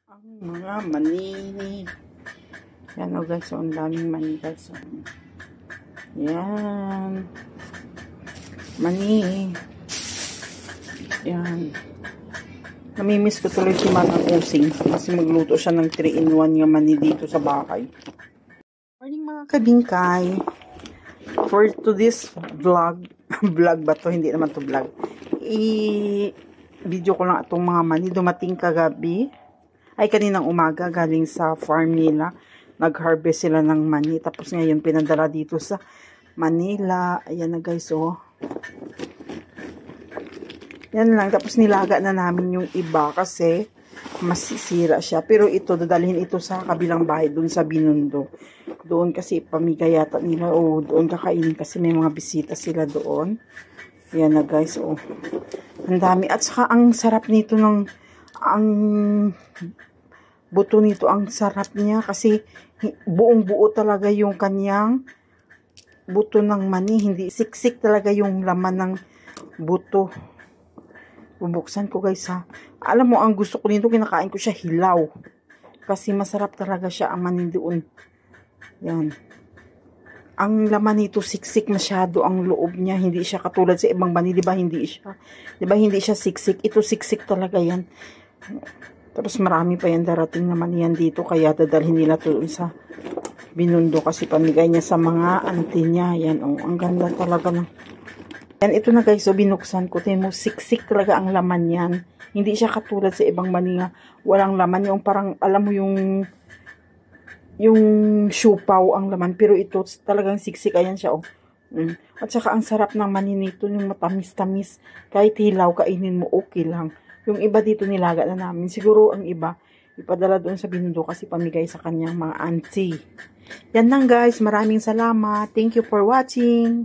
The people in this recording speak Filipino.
Ang mga mani. Yan o guys, so, ang daming mani guys. So, yan. Mani. Yan. Namimiss ko tuloy si Manang Using kasi magluto siya ng 3-in-1 nga mani dito sa bahay. Morning mga kabingkay. For to this vlog, vlog ba to? Hindi naman to vlog. Video ko lang itong mga mani. Dumating kagabi. Ay, kaninang umaga galing sa farm nila. Nag-harvest sila ng mani. Tapos ngayon pinadala dito sa Manila. Ayan na guys, oh. Yan lang. Tapos nilaga na namin yung iba kasi masisira siya. Pero ito, dadalhin ito sa kabilang bahay, doon sa Binondo. Doon kasi pamigay yata nila. O, doon kakainin kasi may mga bisita sila doon. Yan na guys, oh. Ang dami. At saka ang sarap nito ng, ang buto nito, ang sarap niya kasi buong buo talaga yung kanyang buto ng mani. Hindi siksik talaga yung laman ng buto. Bubuksan ko guys ha. Alam mo, ang gusto ko nito, kinakain ko siya hilaw. Kasi masarap talaga siya ang mani doon. Yan. Ang laman nito, siksik masyado ang loob niya. Hindi siya katulad sa ibang mani. Diba hindi siya? Diba hindi siya siksik? Ito siksik talaga yan. Tapos marami pa yan darating naman yan dito. Kaya dadalhin nila to sa Binondo. Kasi pamigay niya sa mga auntie niya. Yan. Oh, ang ganda talaga ng... Yan, ito na guys, so binuksan ko. Tingnan mo, siksik talaga ang laman yan. Hindi siya katulad sa ibang mani nga walang laman. Yung parang, alam mo yung siupaw ang laman. Pero ito talagang siksik. Ayan siya, oh. At saka ang sarap ng mani nito, yung matamis-tamis. Kahit hilaw, kainin mo, okay lang. Yung iba dito nilaga na namin. Siguro ang iba, ipadala doon sa Binondo kasi pamigay sa kanyang mga auntie. Yan lang guys, maraming salamat. Thank you for watching.